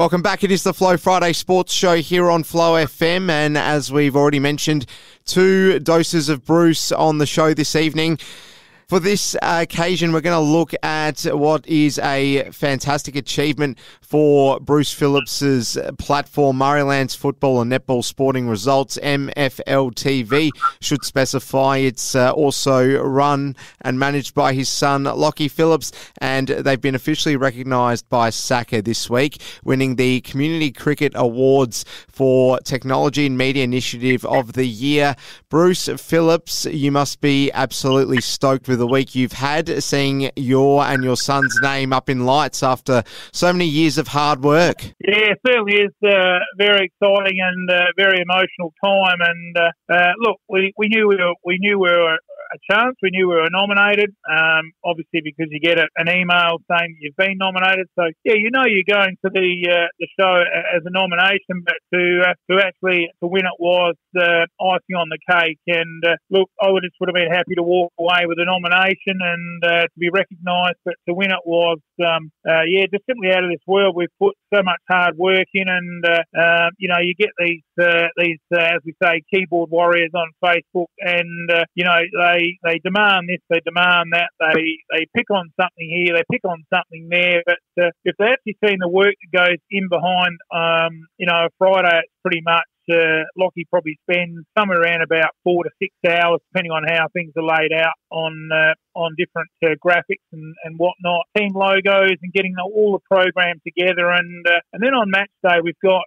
Welcome back. It is the Flow Friday Sports Show here on Flow FM, and as we've already mentioned, 2 doses of Bruce on the show this evening. For this occasion, we're going to look at what is a fantastic achievement for Bruce Phillips's platform, Murraylands Football and Netball Sporting Results, MFL TV, should specify. It's also run and managed by his son, Lachlan Phillips, and they've been officially recognised by SACA this week, winning the Community Cricket Awards for Technology and Media Initiative of the Year. Bruce Phillips, you must be absolutely stoked with the week you've had, seeing your and your son's name up in lights after so many years of hard work. Yeah, it certainly is very exciting and very emotional time. And look, we knew we were a chance. We knew we were nominated, obviously because you get an email saying you've been nominated. So yeah, you know you're going to the show as a nomination, but to win it was icing on the cake. And look, I would have been happy to walk away with a nomination and to be recognised, but to win it was just simply out of this world. We've put so much hard work in, and you get these as we say, keyboard warriors on Facebook, and they demand this, they demand that, they pick on something here, they pick on something there, but if they actually seen the work that goes in behind, a Friday, it's pretty much Lockie probably spends somewhere around about 4 to 6 hours, depending on how things are laid out on different graphics and whatnot, team logos, and getting all the program together. And then on match day, we've got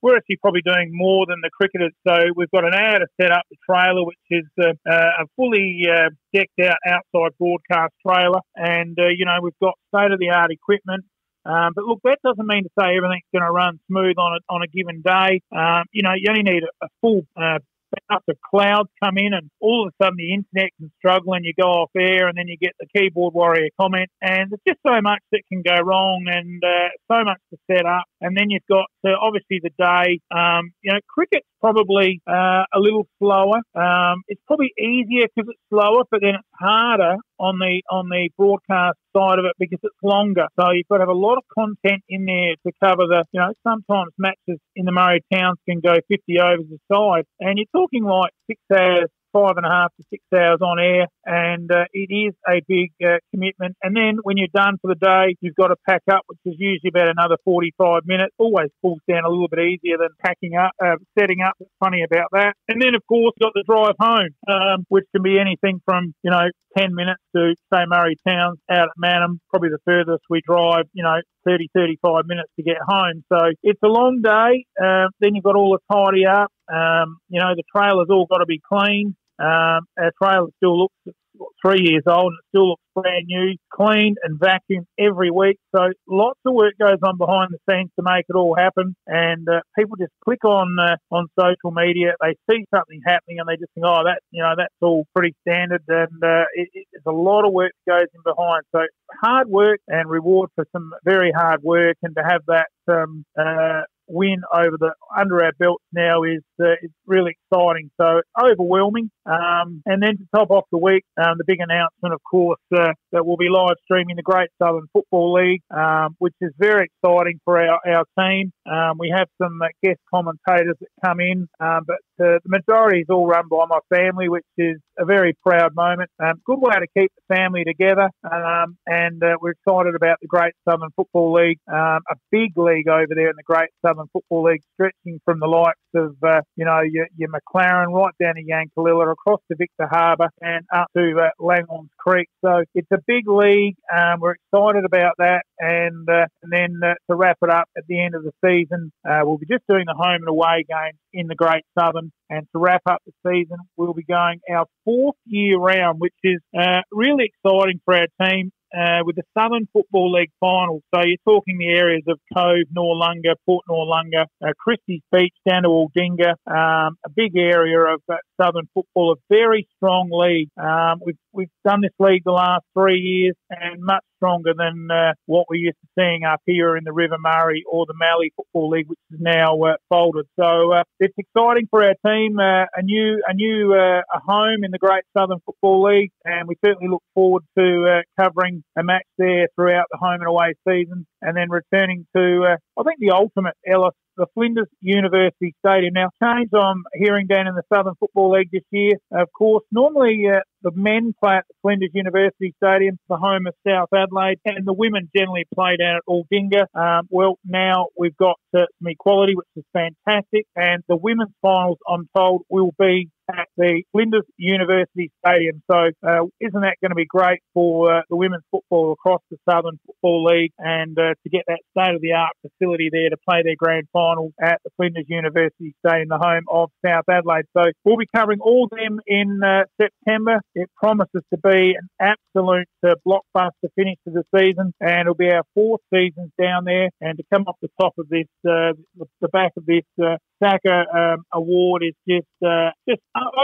we're actually probably doing more than the cricketers. So we've got an hour to set up the trailer, which is a fully decked out outside broadcast trailer, and we've got state of the art equipment. But look, that doesn't mean to say everything's going to run smooth on a given day. You only need a full up of clouds come in, and all of a sudden the internet can struggle and you go off air, and then you get the keyboard warrior comment, and there's just so much that can go wrong, and so much to set up. And then you've got obviously the day. Cricket's probably a little slower. It's probably easier because it's slower, but then it's harder on the broadcast side of it because it's longer. So you've got to have a lot of content in there to cover sometimes matches in the Murray Towns can go 50 overs a side, and you're talking like 6 hours, 5.5 to 6 hours on air, and it is a big commitment. And then when you're done for the day, you've got to pack up, which is usually about another 45 minutes. Always pulls down a little bit easier than packing up, setting up. It's funny about that. And then, of course, you've got the drive home, which can be anything from 10 minutes to, say, Murray Towns out at Mannum. Probably the furthest we drive, 30, 35 minutes to get home. So it's a long day. Then you've got all the tidy up. The trailer's all got to be cleaned. Our trailer still looks 3 years old and it still looks brand new, cleaned and vacuumed every week. So lots of work goes on behind the scenes to make it all happen. And people just click on social media, they see something happening, and they just think, oh, that's all pretty standard. And it's a lot of work that goes in behind. So hard work and reward for some very hard work, and to have that win under our belts now is it's really exciting. So overwhelming. And then to top off the week, the big announcement, of course, that we'll be live streaming the Great Southern Football League, which is very exciting for our team. We have some guest commentators that come in, but the majority is all run by my family, which is a very proud moment. Good way to keep the family together, and we're excited about the Great Southern Football League, a big league over there in the Great Southern Football League, stretching from the likes of your McLaren right down to Yankalilla, across to Victor Harbour, and up to Langlands Creek. So it's a big league. We're excited about that, and then to wrap it up at the end of the season, we'll be just doing the home and away games in the Great Southern. And to wrap up the season, we'll be going our 4th year round, which is really exciting for our team, with the Southern Football League finals. So you're talking the areas of Cove, Noarlunga, Port Noarlunga, Christie's Beach down to Aldinga, a big area of Southern football, a very strong league. We've done this league the last 3 years, and much stronger than what we're used to seeing up here in the River Murray or the Mallee Football League, which is now folded. So it's exciting for our team, a home in the Great Southern Football League, and we certainly look forward to covering playing a match there throughout the home and away season, and then returning to, I think, the ultimate, Ellis, the Flinders University Stadium. Now, change I'm hearing down in the Southern Football League this year, of course, normally the men play at the Flinders University Stadium, the home of South Adelaide, and the women generally play down at Aldinga. Well, now we've got some equality, which is fantastic, and the women's finals, I'm told, will be at the Flinders University Stadium. So isn't that going to be great for the women's football across the Southern Football League, and to get that state-of-the-art facility there to play their grand finals at the Flinders University Stadium, the home of South Adelaide. So we'll be covering all of them in September. It promises to be an absolute blockbuster finish to the season, and it'll be our fourth season down there. And to come off the top of this, the back of this SACA award is just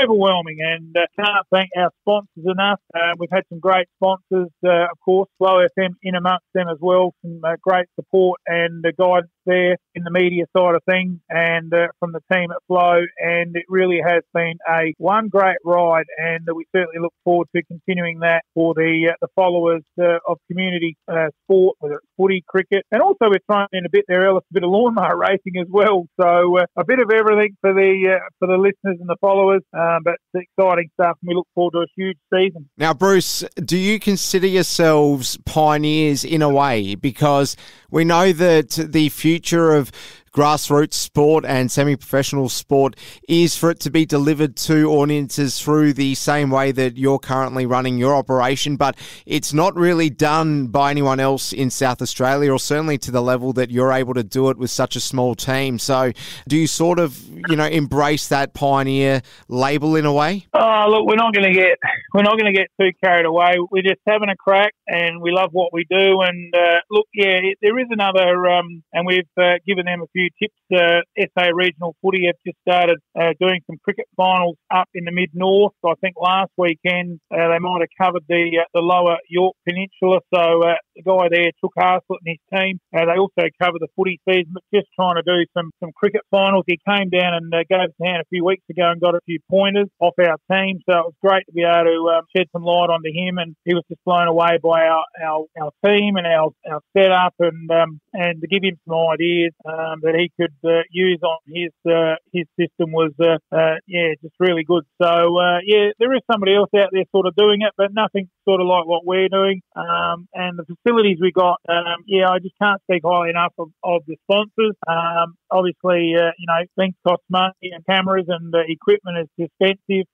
overwhelming, and can't thank our sponsors enough. We've had some great sponsors, of course, Flow FM in amongst them as well, some great support and guidance there in the media side of things, and from the team at Flow, and it really has been one great ride, and we certainly look forward to continuing that for the followers of community sport, whether it's footy, cricket, and also we're throwing in a bit there, Ellis, a bit of lawnmower racing as well. So a bit of everything for the listeners and the followers, but it's exciting stuff, and we look forward to a huge season. Now, Bruce, do you consider yourselves pioneers in a way? Because we know that the future of grassroots sport and semi-professional sport is for it to be delivered to audiences through the same way that you're currently running your operation, but it's not really done by anyone else in South Australia, or certainly to the level that you're able to do it with such a small team. So do you sort of, embrace that pioneer label in a way? Oh, look, we're not going to get too carried away. We're just having a crack, and we love what we do. And look, there is another, and we've given them a few tips. SA Regional Footy have just started doing some cricket finals up in the mid-north. I think last weekend they might have covered the lower York Peninsula. So the guy there, Took Haslett and his team, they also cover the footy season, but just trying to do some cricket finals. He came down and gave us a hand a few weeks ago and got a few pointers off our team. So it was great to be able to shed some light onto him, and he was just blown away by our team and our setup, and to give him some ideas that he could use on his system was just really good. So there is somebody else out there sort of doing it, but nothing sort of like what we're doing. And the facilities we got, I just can't speak highly enough of the sponsors. Obviously, things cost money, and cameras and equipment is expensive.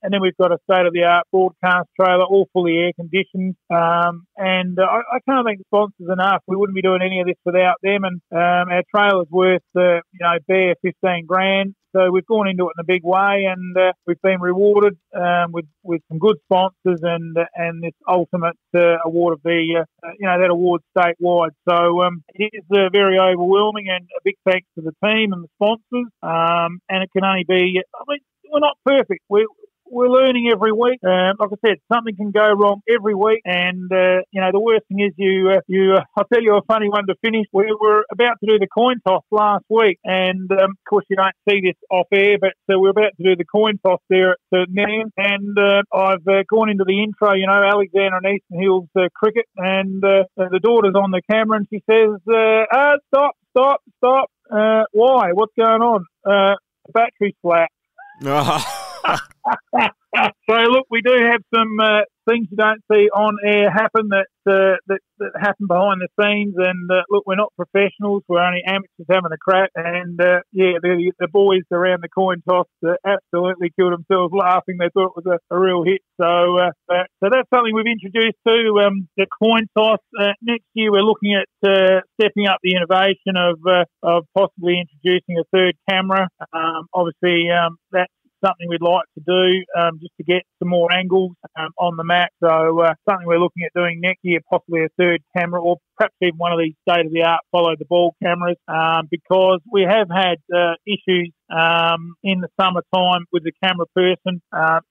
And then we've got a state-of-the-art broadcast trailer, all fully air-conditioned. And I can't thank the sponsors enough. We wouldn't be doing any of this without them. And our trailer's worth, bare $15,000. So we've gone into it in a big way, and we've been rewarded with some good sponsors and this ultimate award of that award statewide. So it is very overwhelming, and a big thanks to the team and the sponsors. And it can only be, we're not perfect. We're learning every week. Like I said, something can go wrong every week, and the worst thing is I'll tell you a funny one to finish. We were about to do the coin toss last week, and of course you don't see this off air, but we're about to do the coin toss there at Nan, and I've gone into the intro, Alexander and Eastern Hills cricket, and the daughter's on the camera, and she says, stop. Why? What's going on? The battery's flat. So look, we do have some things you don't see on air happen that happen behind the scenes, and look, we're not professionals, we're only amateurs having a crack, and the boys around the coin toss absolutely killed themselves laughing. They thought it was a real hit. So that's something we've introduced to the coin toss. Next year we're looking at stepping up the innovation of possibly introducing a third camera. Obviously that's something we'd like to do just to get some more angles on the map. So something we're looking at doing next year, possibly a third camera, or perhaps even one of these state-of-the-art follow-the-ball cameras, because we have had issues in the summertime with the camera person.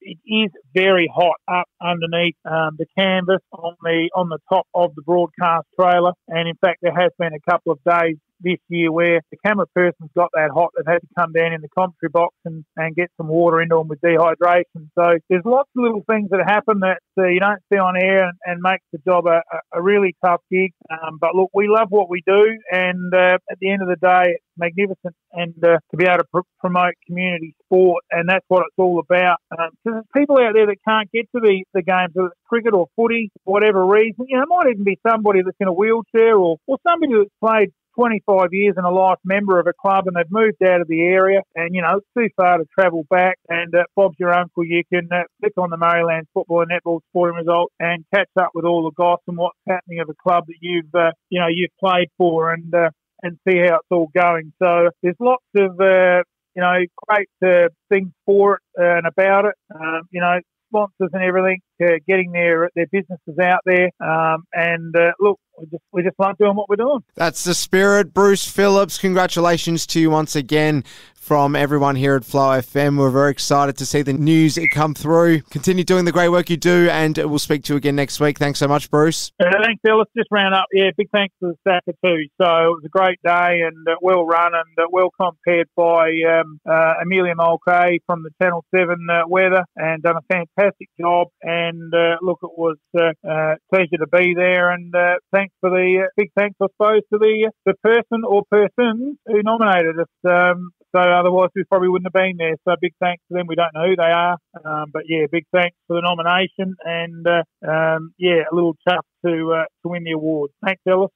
It is very hot up underneath the canvas on the top of the broadcast trailer, and in fact there has been a couple of days this year where the camera person's got that hot, they've had to come down in the commentary box and get some water into them with dehydration. So there's lots of little things that happen that you don't see on air and makes the job a really tough gig. But look, we love what we do, and at the end of the day, it's magnificent and to be able to promote community sport, and that's what it's all about. Because there's people out there that can't get to the games, whether it's cricket or footy, for whatever reason. You know, it might even be somebody that's in a wheelchair or somebody that's played 25 years and a life member of a club, and they've moved out of the area, and, you know, it's too far to travel back. And Bob's your uncle. You can click on the Murraylands football and netball sporting results and catch up with all the goss and what's happening of the club that you've played for, and see how it's all going. So there's lots of great things for it and about it. Sponsors and everything, getting their businesses out there. Look, we just love doing what we're doing. That's the spirit. Bruce Phillips, congratulations to you once again from everyone here at Flow FM. We're very excited to see the news come through. Continue doing the great work you do, and we'll speak to you again next week. Thanks so much, Bruce. Thanks, Ellis. Just round up. Yeah, big thanks to the SACA too. So it was a great day and well run and well compared by Amelia Mulcahy from the Channel 7 weather, and done a fantastic job. And look, it was a pleasure to be there, and thanks for the big thanks, I suppose, to the person or persons who nominated us. So otherwise we probably wouldn't have been there. So big thanks to them. We don't know who they are. But yeah, big thanks for the nomination, and a little tough to win the award. Thanks, Ellis.